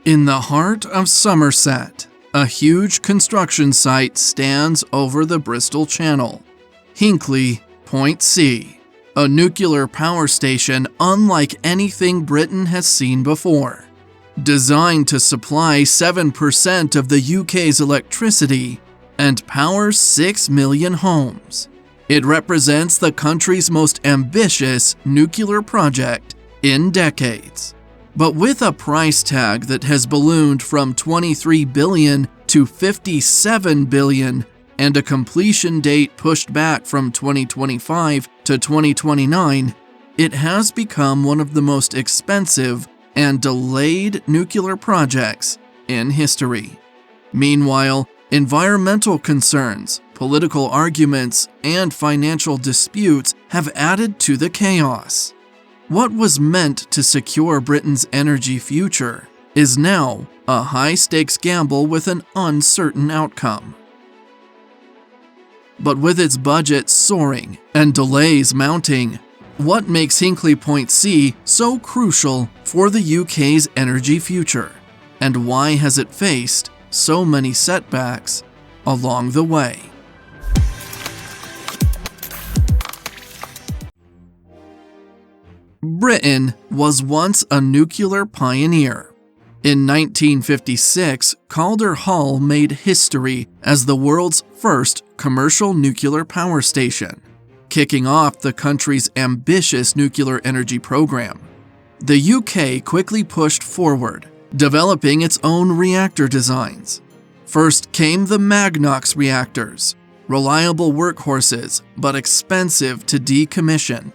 In the heart of Somerset, a huge construction site stands over the Bristol Channel. Hinkley Point C, a nuclear power station unlike anything Britain has seen before. Designed to supply 7% of the UK's electricity and power 6 million homes. It represents the country's most ambitious nuclear project in decades. But with a price tag that has ballooned from $23 billion to $57 billion and a completion date pushed back from 2025 to 2029, it has become one of the most expensive and delayed nuclear projects in history. Meanwhile, environmental concerns, political arguments, and financial disputes have added to the chaos. What was meant to secure Britain's energy future is now a high-stakes gamble with an uncertain outcome. But with its budget soaring and delays mounting, what makes Hinkley Point C so crucial for the UK's energy future? And why has it faced so many setbacks along the way? Britain was once a nuclear pioneer. In 1956, Calder Hall made history as the world's first commercial nuclear power station, kicking off the country's ambitious nuclear energy program. The UK quickly pushed forward, developing its own reactor designs. First came the Magnox reactors, reliable workhorses but expensive to decommission.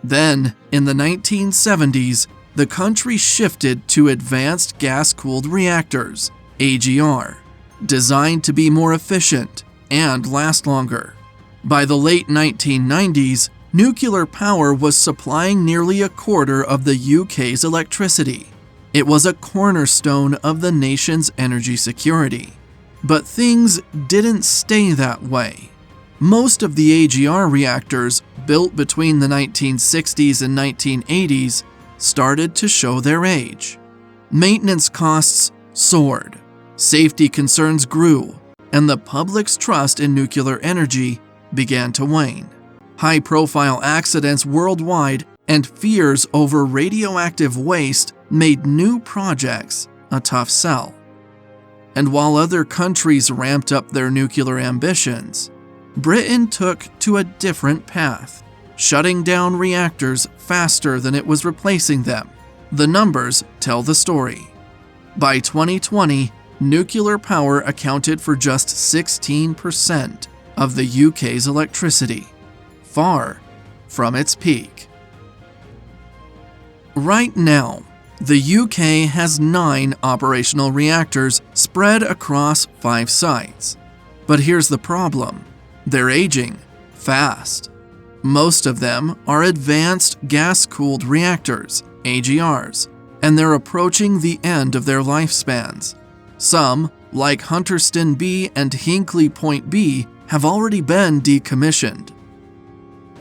Then, in the 1970s, the country shifted to advanced gas-cooled reactors, AGR, designed to be more efficient and last longer. By the late 1990s, nuclear power was supplying nearly a quarter of the UK's electricity. It was a cornerstone of the nation's energy security. But things didn't stay that way. Most of the AGR reactors, built between the 1960s and 1980s, started to show their age. Maintenance costs soared, safety concerns grew, and the public's trust in nuclear energy began to wane. High-profile accidents worldwide and fears over radioactive waste made new projects a tough sell. And while other countries ramped up their nuclear ambitions, Britain took to a different path, shutting down reactors faster than it was replacing them. The numbers tell the story. By 2020, nuclear power accounted for just 16% of the UK's electricity, far from its peak. Right now, the UK has 9 operational reactors spread across 5 sites. But here's the problem. They're aging fast. Most of them are advanced gas-cooled reactors, AGRs, and they're approaching the end of their lifespans. Some, like Hunterston B and Hinkley Point B, have already been decommissioned.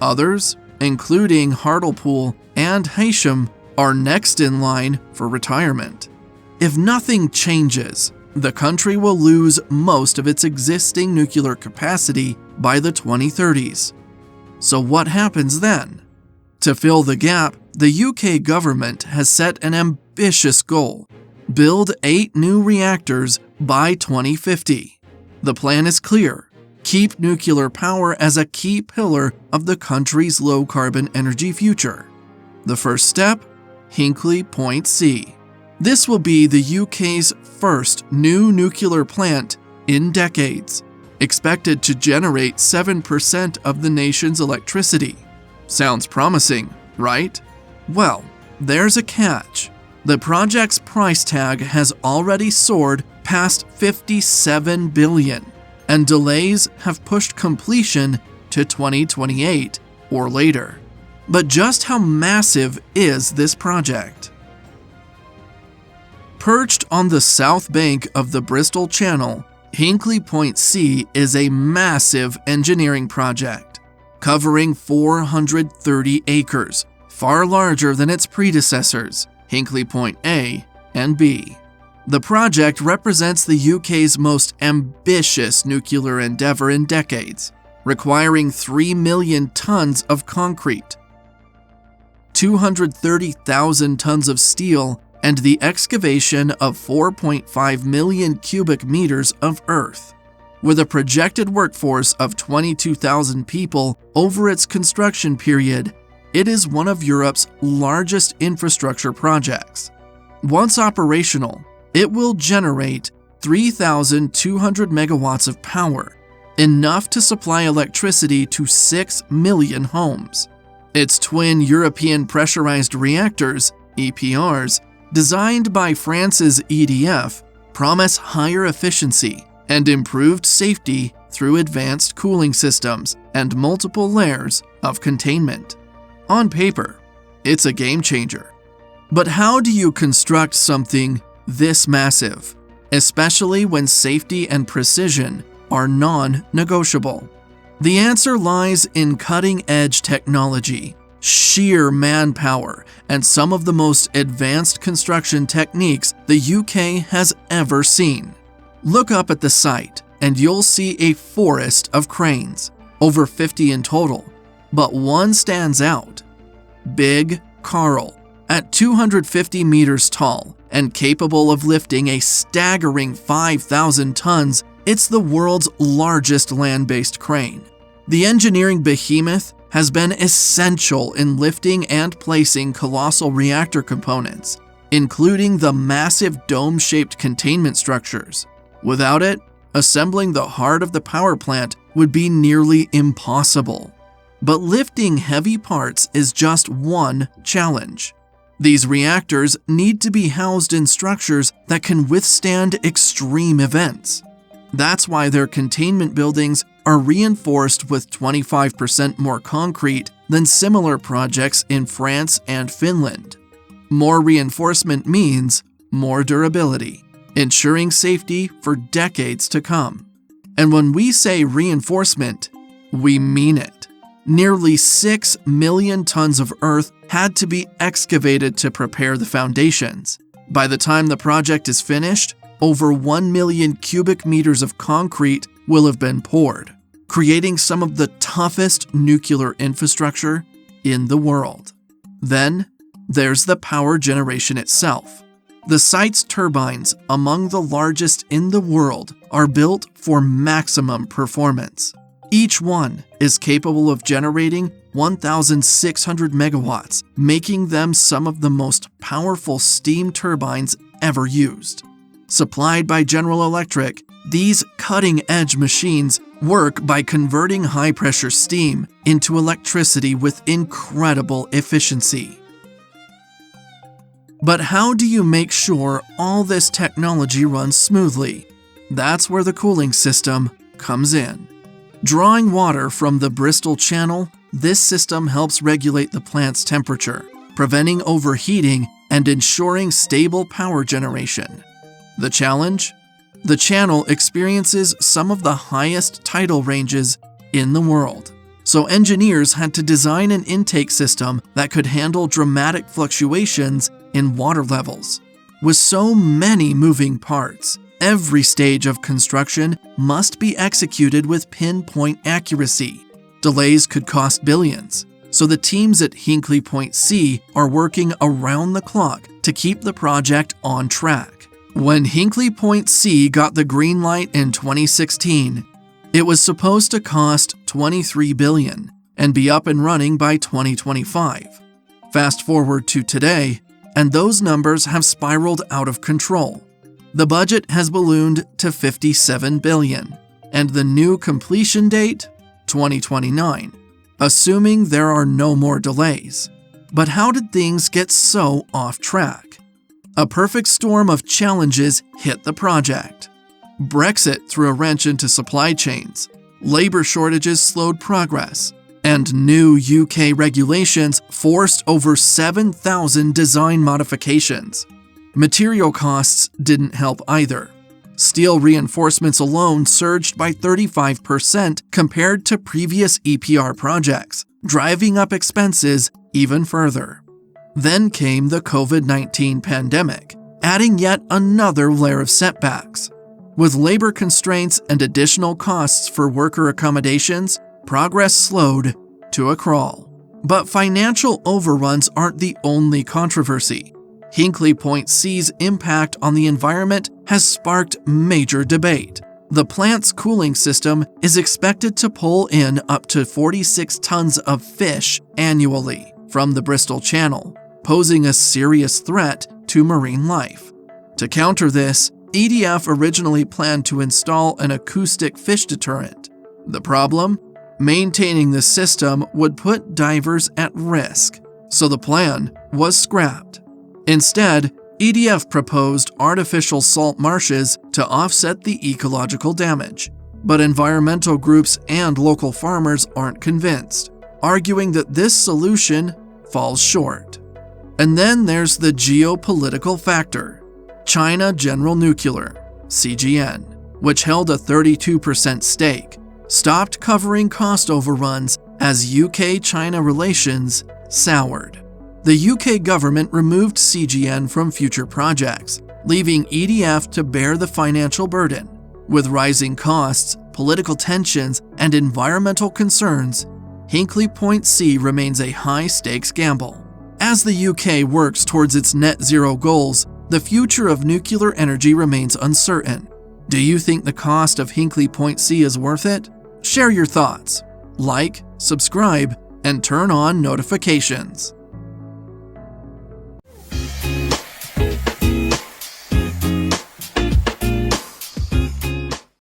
Others, including Hartlepool and Heysham, are next in line for retirement. If nothing changes, the country will lose most of its existing nuclear capacity by the 2030s. So what happens then? To fill the gap, the UK government has set an ambitious goal: build 8 new reactors by 2050. The plan is clear: keep nuclear power as a key pillar of the country's low-carbon energy future. The first step? Hinkley Point C. This will be the UK's first new nuclear plant in decades, expected to generate 7% of the nation's electricity. Sounds promising, right? Well, there's a catch. The project's price tag has already soared past $57 billion, and delays have pushed completion to 2028 or later. But just how massive is this project? Perched on the south bank of the Bristol Channel, Hinkley Point C is a massive engineering project, covering 430 acres, far larger than its predecessors, Hinkley Point A and B. The project represents the UK's most ambitious nuclear endeavor in decades, requiring 3 million tons of concrete, 230,000 tons of steel, and the excavation of 4.5 million cubic meters of earth. With a projected workforce of 22,000 people over its construction period, it is one of Europe's largest infrastructure projects. Once operational, it will generate 3,200 megawatts of power, enough to supply electricity to 6 million homes. Its twin European pressurized reactors, EPRs, designed by France's EDF, promise higher efficiency and improved safety through advanced cooling systems and multiple layers of containment. On paper, it's a game changer. But how do you construct something this massive, especially when safety and precision are non-negotiable? The answer lies in cutting-edge technology, sheer manpower, and some of the most advanced construction techniques the UK has ever seen. Look up at the site, and you'll see a forest of cranes, over 50 in total, but one stands out. Big Carl, at 250 meters tall and capable of lifting a staggering 5,000 tons, it's the world's largest land-based crane. The engineering behemoth has been essential in lifting and placing colossal reactor components, including the massive dome-shaped containment structures. Without it, assembling the heart of the power plant would be nearly impossible. But lifting heavy parts is just one challenge. These reactors need to be housed in structures that can withstand extreme events. That's why their containment buildings are reinforced with 25% more concrete than similar projects in France and Finland. More reinforcement means more durability, ensuring safety for decades to come. And when we say reinforcement, we mean it. Nearly 6 million tons of earth had to be excavated to prepare the foundations. By the time the project is finished, over 1 million cubic meters of concrete will have been poured, creating some of the toughest nuclear infrastructure in the world. Then, there's the power generation itself. The site's turbines, among the largest in the world, are built for maximum performance. Each one is capable of generating 1,600 megawatts, making them some of the most powerful steam turbines ever used. Supplied by General Electric, these cutting-edge machines work by converting high-pressure steam into electricity with incredible efficiency. But how do you make sure all this technology runs smoothly? That's where the cooling system comes in. Drawing water from the Bristol Channel, this system helps regulate the plant's temperature, preventing overheating and ensuring stable power generation. The challenge? The channel experiences some of the highest tidal ranges in the world, so engineers had to design an intake system that could handle dramatic fluctuations in water levels. With so many moving parts, every stage of construction must be executed with pinpoint accuracy. Delays could cost billions, so the teams at Hinkley Point C are working around the clock to keep the project on track. When Hinkley Point C got the green light in 2016, it was supposed to cost $23 billion and be up and running by 2025. Fast forward to today, and those numbers have spiraled out of control. The budget has ballooned to $57 billion, and the new completion date, 2029, assuming there are no more delays. But how did things get so off track? A perfect storm of challenges hit the project. Brexit threw a wrench into supply chains, labor shortages slowed progress, and new UK regulations forced over 7,000 design modifications. Material costs didn't help either. Steel reinforcements alone surged by 35% compared to previous EPR projects, driving up expenses even further. Then came the COVID-19 pandemic, adding yet another layer of setbacks. With labor constraints and additional costs for worker accommodations, progress slowed to a crawl. But financial overruns aren't the only controversy. Hinkley Point C's impact on the environment has sparked major debate. The plant's cooling system is expected to pull in up to 46 tons of fish annually from the Bristol Channel, posing a serious threat to marine life. To counter this, EDF originally planned to install an acoustic fish deterrent. The problem? Maintaining the system would put divers at risk, so the plan was scrapped. Instead, EDF proposed artificial salt marshes to offset the ecological damage. But environmental groups and local farmers aren't convinced, arguing that this solution falls short. And then there's the geopolitical factor. China General Nuclear, CGN, which held a 32% stake, stopped covering cost overruns as UK-China relations soured. The UK government removed CGN from future projects, leaving EDF to bear the financial burden. With rising costs, political tensions, and environmental concerns, Hinkley Point C remains a high-stakes gamble. As the UK works towards its net zero goals, the future of nuclear energy remains uncertain. Do you think the cost of Hinkley Point C is worth it? Share your thoughts. Like, subscribe, and turn on notifications.